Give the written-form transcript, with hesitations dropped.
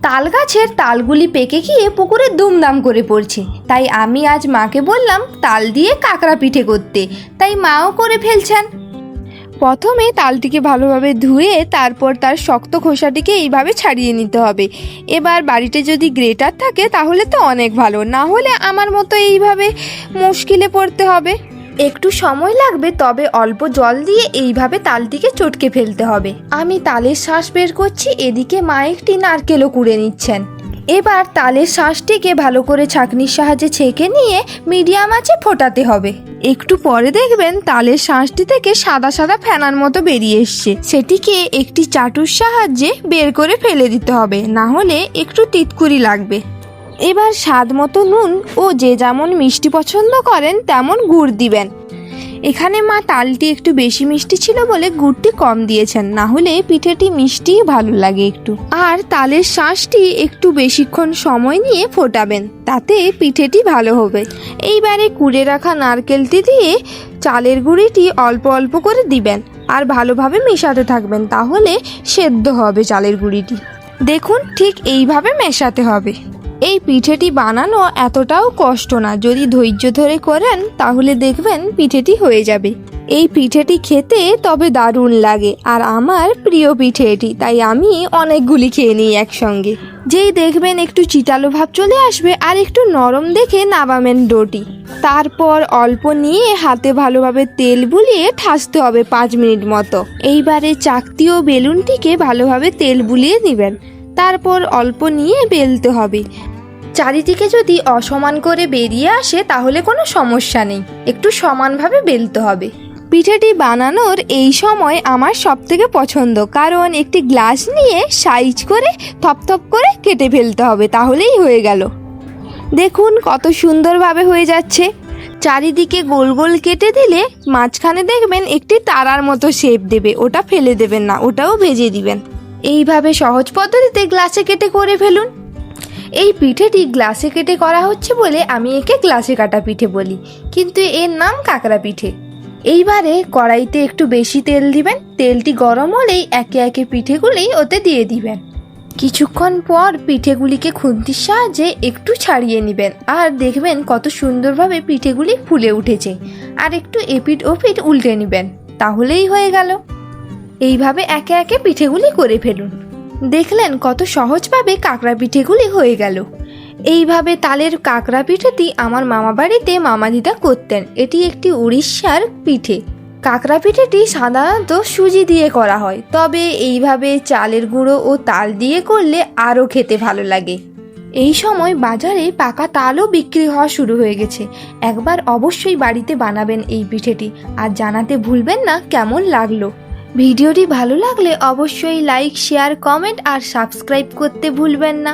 তাল গাছের তালগুলি পেকে গিয়ে পুকুরে দুমদাম করে পড়ছে, তাই আমি আজ মাকে বললাম তাল দিয়ে কাঁকড়া পিঠে করতে, তাই মাও করে ফেলছেন। প্রথমে তালটিকে ভালোভাবে ধুয়ে তারপর তার শক্ত খোসাটিকে এইভাবে ছাড়িয়ে নিতে হবে। এবার বাড়িতে যদি গ্রেটার থাকে তাহলে তো অনেক ভালো, না হলে আমার মতো এইভাবে মুশকিলে পড়তে হবে। একটু সময় লাগবে, তবে অল্প জল দিয়ে এইভাবে তালটিকে চটকে ফেলতে হবে। আমি তালের শাঁস বের করছি, এদিকে মা একটি নারকেলও কুড়ে নিচ্ছেন। এবার তালের শাঁসটিকে ভালো করে ছাঁকনির সাহায্যে ছেঁকে নিয়ে মিডিয়াম আঁচে ফোটাতে হবে। একটু পরে দেখবেন তালের শাঁসটি থেকে সাদা সাদা ফেনার মতো বেরিয়ে এসছে, সেটিকে একটি চাটুর সাহায্যে বের করে ফেলে দিতে হবে, না হলে একটু তিতকুরি লাগবে। এবার স্বাদ মতো নুন ও যে যেমন মিষ্টি পছন্দ করেন তেমন গুড় দিবেন। এখানে মা তালটি একটু বেশি মিষ্টি ছিল বলে গুড়টি কম দিয়েছেন, না হলে পিঠেটি মিষ্টি ভালো লাগে একটু। আর তালের শাঁসটি একটু বেশিক্ষণ সময় নিয়ে ফোটাবেন, তাতে পিঠেটি ভালো হবে। এইবারে কুড়ে রাখা নারকেলটি দিয়ে চালের গুঁড়িটি অল্প অল্প করে দিবেন আর ভালোভাবে মেশাতে থাকবেন, তাহলে সেদ্ধ হবে চালের গুঁড়িটি। দেখুন ঠিক এইভাবে মেশাতে হবে। এই পিঠেটি বানানো এতটাও কষ্ট না, যদি ধৈর্য ধরে করেন তাহলে দেখবেন পিঠেটি হয়ে যাবে। এই পিঠেটি খেতে তবে দারুণ লাগে, আর আমার প্রিয় পিঠে এটি, তাই আমি অনেকগুলি খেয়ে নিই একসঙ্গে। যেই দেখবেন একটু চিটালো ভাব চলে আসবে আর একটু নরম দেখে নামাবেন ডোটি। তারপর অল্প নিয়ে হাতে ভালোভাবে তেল বুলিয়ে ঠাসতে হবে 5 মিনিট মতো। এইবারে চাকতি ও বেলুনটিকে ভালোভাবে তেল বুলিয়ে দিবেন, তারপর অল্প নিয়ে বেলতে হবে। চারিদিকে যদি অসমান করে বেরিয়ে আসে তাহলে কোনো সমস্যা নেই, একটু সমানভাবে বেলতে হবে। পিঠেটি বানানোর এই সময় আমার সবথেকে পছন্দ, কারণ একটি গ্লাস নিয়ে সাইজ করে থপথপ করে কেটে ফেলতে হবে, তাহলেই হয়ে গেল। দেখুন কত সুন্দরভাবে হয়ে যাচ্ছে। চারিদিকে গোল গোল কেটে দিলে মাঝখানে দেখবেন একটি তারার মতো শেপ দেবে, ওটা ফেলে দেবেন না, ওটাও ভেজে দিবেন। এইভাবে সহজ পদ্ধতিতে গ্লাসে কেটে করে ফেলুন। এই পিঠেটি গ্লাসে কেটে করা হচ্ছে বলে আমি একে গ্লাসে কাটা পিঠে বলি, কিন্তু এর নাম কাঁকড়া পিঠে। এইবারে কড়াইতে একটু বেশি তেল দিবেন, তেলটি গরম হলেই একে একে পিঠেগুলি ওতে দিয়ে দিবেন। কিছুক্ষণ পর পিঠেগুলিকে খুন্তির সাহায্যে একটু ছাড়িয়ে নেবেন, আর দেখবেন কত সুন্দরভাবে পিঠেগুলি ফুলে উঠেছে। আর একটু এপিট ওপিট উল্টে নেবেন, তাহলেই হয়ে গেল। এইভাবে একে একে পিঠেগুলি করে ফেলুন। দেখলেন কত সহজভাবে কাঁকড়া পিঠেগুলি হয়ে গেল। এইভাবে তালের কাঁকড়া পিঠেটি আমার মামা বাড়িতে মামাদিদা করতেন। এটি একটি উড়িষ্যার পিঠে। কাঁকড়া পিঠেটি সাধারণত সুজি দিয়ে করা হয়, তবে এইভাবে চালের গুঁড়ো ও তাল দিয়ে করলে আরও খেতে ভালো লাগে। এই সময় বাজারে পাকা তালও বিক্রি হওয়া শুরু হয়ে গেছে। একবার অবশ্যই বাড়িতে বানাবেন এই পিঠেটি, আর জানাতে ভুলবেন না কেমন লাগলো। ভিডিওটি ভালো লাগলে অবশ্যই লাইক, শেয়ার, কমেন্ট আর সাবস্ক্রাইব করতে ভুলবেন না।